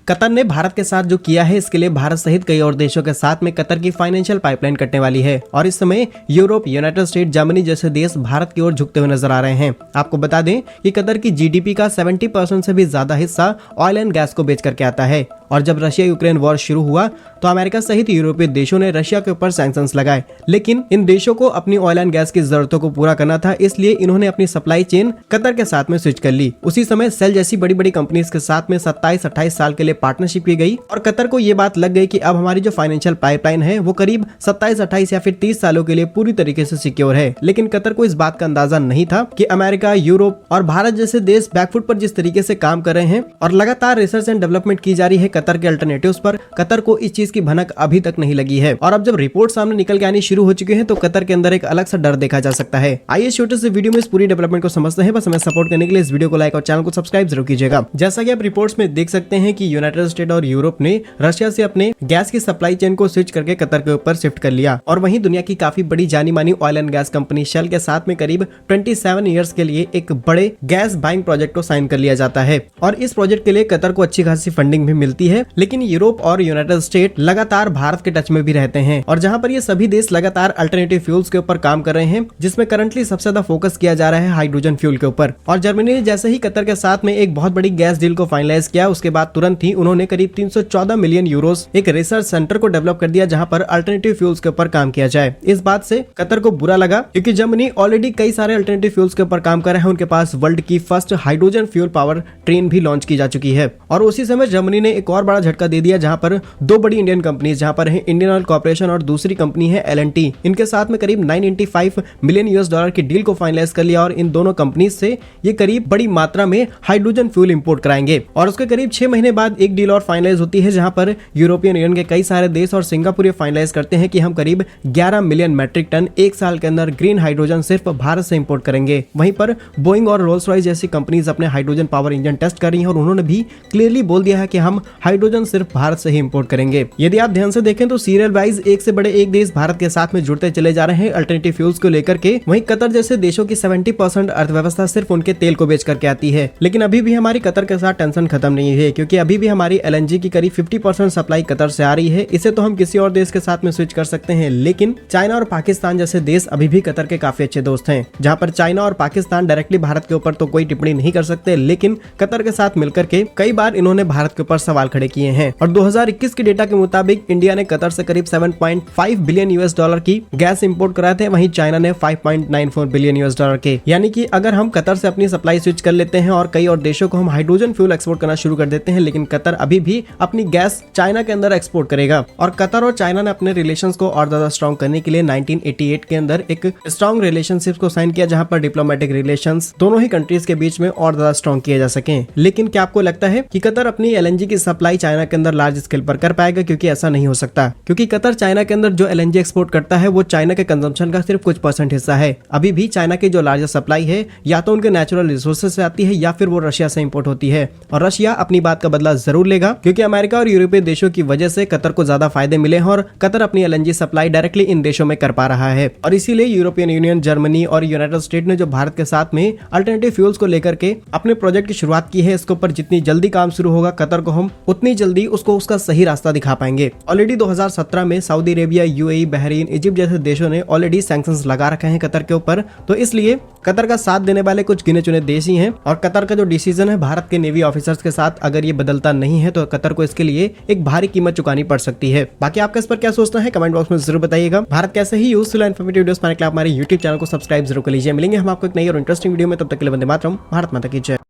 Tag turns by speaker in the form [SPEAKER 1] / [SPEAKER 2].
[SPEAKER 1] Qatar ने भारत के साथ जो किया है इसके लिए भारत सहित कई और देशों के साथ में कतर की फाइनेंशियल पाइपलाइन कटने वाली है और इस समय यूरोप, यूनाइटेड स्टेट, जर्मनी जैसे देश भारत की ओर झुकते हुए नजर आ रहे हैं। आपको बता दें कि कतर की जीडीपी का 70% से भी ज्यादा हिस्सा ऑयल एंड गैस को बेच करके आता है और जब रशिया यूक्रेन वॉर शुरू हुआ तो अमेरिका सहित यूरोपीय देशों ने रशिया के ऊपर सैंक्शंस लगाए, लेकिन इन देशों को अपनी ऑयल एंड गैस की जरूरतों को पूरा करना था, इसलिए इन्होंने अपनी सप्लाई चेन कतर के साथ में स्विच कर ली। उसी समय सेल जैसी बड़ी बड़ी कंपनीज के साथ में 27-28 साल के लिए पार्टनरशिप की गई और कतर को ये बात लग गई कि अब हमारी जो फाइनेंशियल पाइपलाइन है वो करीब 27-28 या फिर 30 सालों के लिए पूरी तरीके से सिक्योर है। लेकिन कतर को इस बात का अंदाजा नहीं था कि अमेरिका, यूरोप और भारत जैसे देश बैकफुट पर जिस तरीके से काम कर रहे हैं और लगातार रिसर्च एंड डेवलपमेंट की जा रही है कतर के अल्टरनेटिव्स पर, कतर को इस चीज की भनक अभी तक नहीं लगी है। और अब जब रिपोर्ट सामने निकल के आनी शुरू हो चुकी है तो कतर के अंदर एक अलग सा डर देखा जा सकता है। आइए छोटे से वीडियो में इस पूरी डेवलपमेंट को समझते हैं। बस हमें सपोर्ट करने के लिए इस वीडियो को लाइक और चैनल को सब्सक्राइब जरूर कीजिएगा। जैसा कि आप रिपोर्ट्स में देख सकते हैं कि यूनाइटेड स्टेट और यूरोप ने रशिया से अपने गैस की सप्लाई चेन को स्विच करके कतर के ऊपर शिफ्ट कर लिया और वहीं दुनिया की काफी बड़ी जानी मानी oil and gas company Shell के साथ में करीब 27 ईयर्स के लिए एक बड़े गैस बाइंग प्रोजेक्ट को साइन कर लिया जाता है और इस प्रोजेक्ट के लिए कतर को अच्छी खासी फंडिंग भी मिलती है। लेकिन यूरोप और यूनाइटेड स्टेट लगातार भारत के टच में भी रहते हैं और जहां पर ये सभी देश लगातार अल्टरनेटिव फ्यूल्स के ऊपर काम कर रहे हैं, जिसमें करंटली सबसे ज्यादा फोकस किया जा रहा है हाइड्रोजन फ्यूल के ऊपर। और जर्मनी ने जैसे ही कतर के साथ में एक बहुत बड़ी गैस डील को फाइनलाइज किया, उसके बाद तुरंत ही उन्होंने करीब 314 मिलियन यूरोस एक रिसर्च सेंटर को डेवलप कर दिया जहां पर अल्टरनेटिव फ्यूल्स के ऊपर काम किया जाए। इस बात से कतर को बुरा लगा क्योंकि जर्मनी ऑलरेडी कई सारे अल्टरनेटिव फ्यूल्स के ऊपर काम कर रहा है। उनके पास वर्ल्ड की first hydrogen fuel power train भी लॉन्च की जा चुकी है और उसी समय जर्मनी ने एक और बड़ा झटका दे दिया जहां पर दो बड़ी इंडियन कंपनीज जहां पर है इंडियन ऑयल कॉर्पोरेशन और दूसरी कंपनी है L&T, इनके साथ में करीब 985 मिलियन US$ की डील को फाइनलाइज कर लिया और इन दोनों कंपनीज से ये करीब बड़ी मात्रा में हाइड्रोजन फ्यूल इंपोर्ट कराएंगे। और उसके करीब 6 महीने बाद एक डील और फाइनलाइज होती है जहां पर यूरोपियन यूनियन के कई सारे देश और सिंगापुर ये फाइनलाइज करते हैं कि हम करीब 11 मिलियन मैट्रिक टन एक साल के अंदर ग्रीन हाइड्रोजन सिर्फ भारत से इंपोर्ट करेंगे। वहीं पर बोइंग और रोल्स रॉयस जैसी कंपनीज अपने हाइड्रोजन पावर इंजन टेस्ट कर रही हैं और उन्होंने भी क्लियरली बोल दिया है कि हम हाइड्रोजन सिर्फ भारत से ही इंपोर्ट करेंगे। यदि आप ध्यान से देखें तो सीरियल वाइज एक से बड़े एक देश भारत के साथ में जुड़ते चले जा रहे हैं अल्टरनेटिव फ्यूल्स को लेकर के। वहीं कतर जैसे देशों की 70% अर्थव्यवस्था सिर्फ उनके तेल को बेच करके आती है। लेकिन अभी भी हमारी कतर के साथ टेंशन खत्म नहीं है क्योंकि अभी भी हमारी LNG की करीब 50% सप्लाई कतर से आ रही है। इसे तो हम किसी और देश के साथ में स्विच कर सकते हैं, लेकिन चाइना और पाकिस्तान जैसे देश अभी भी कतर के काफी अच्छे दोस्त हैं। जहां पर चाइना और पाकिस्तान डायरेक्टली भारत के ऊपर तो कोई टिप्पणी नहीं कर सकते, लेकिन कतर के साथ मिलकर के कई बार इन्होंने भारत के ऊपर सवाल खड़े किए हैं। और 2021 के डेटा के मुताबिक इंडिया ने कतर से करीब 7.5 बिलियन US$ की गैस इंपोर्ट कराए थे, वहीं चाइना ने 5.94 बिलियन US$ के। यानी कि अगर हम कतर से अपनी सप्लाई स्विच कर लेते हैं और कई और देशों को हम हाइड्रोजन फ्यूल एक्सपोर्ट करना शुरू कर देते हैं, लेकिन कतर अभी भी अपनी गैस चाइना के अंदर एक्सपोर्ट करेगा। और कतर और चाइना ने अपने रिलेशंस को और ज्यादा स्ट्रॉन्ग करने के लिए 1988 के अंदर एक स्ट्रॉन्ग रिलेशनशिप को साइन किया जहां पर डिप्लोमेटिक रिलेशंस दोनों ही कंट्रीज के बीच में और ज्यादा स्ट्रॉन्ग किए जा सके। लेकिन क्या आपको लगता है कि कतर अपनी LNG की सप्लाई चाइना के अंदर लार्ज स्केल पर कर पाएगा? क्योंकि ऐसा नहीं हो सकता, क्योंकि कतर चाइना के अंदर जो LNG एक्सपोर्ट करता है वो चाइना के कंजम्पशन का सिर्फ कुछ % हिस्सा है। अभी भी चाइना की जो लार्जेस्ट सप्लाई है या तो उनके नेचुरल रिसोर्सेज से आती है या फिर वो रशिया से इंपोर्ट होती है। और रशिया अपनी बात का बदला जरूर लेगा क्योंकि अमेरिका और यूरोपीय देशों की वजह से कतर को ज्यादा फायदे मिले हैं और कतर अपनी LNG सप्लाई डायरेक्टली इन देशों में कर पा रहा है। और इसीलिए यूरोपियन यूनियन, जर्मनी और यूनाइटेड स्टेट ने जो भारत के साथ में अल्टरनेटिव फ्यूल्स को लेकर के अपने प्रोजेक्ट की शुरुआत की है, इसके ऊपर जितनी जल्दी काम शुरू होगा कतर को हम उतनी जल्दी उसको उसका सही रास्ता दिखा पाएंगे। ऑलरेडी 2017 में Saudi Arabia, UAE, Bahrain, Egypt जैसे देशों ने ऑलरेडी सैंक्शंस लगा रखे हैं कतर के ऊपर, तो इसलिए कतर का साथ देने वाले कुछ गिने चुने देश ही हैं। और कतर का जो डिसीजन है भारत के नेवी ऑफिसर्स के साथ अगर ये बदलता नहीं है तो कतर को इसके लिए एक भारी कीमत चुकानी पड़ सकती है। बाकी आपका इस पर क्या सोचना है कमेंट बॉक्स में जरूर बताइएगा। भारत कैसे ही यूजफुल इन्फॉर्मेटिव वीडियोस पाने के लिए आप हमारे YouTube चैनल को सब्सक्राइब जरूर कर लीजिए। मिलेंगे हम आपको एक नई और इंटरेस्टिंग वीडियो में, तब तक के लिए वंदे मातरम, भारत माता की जय।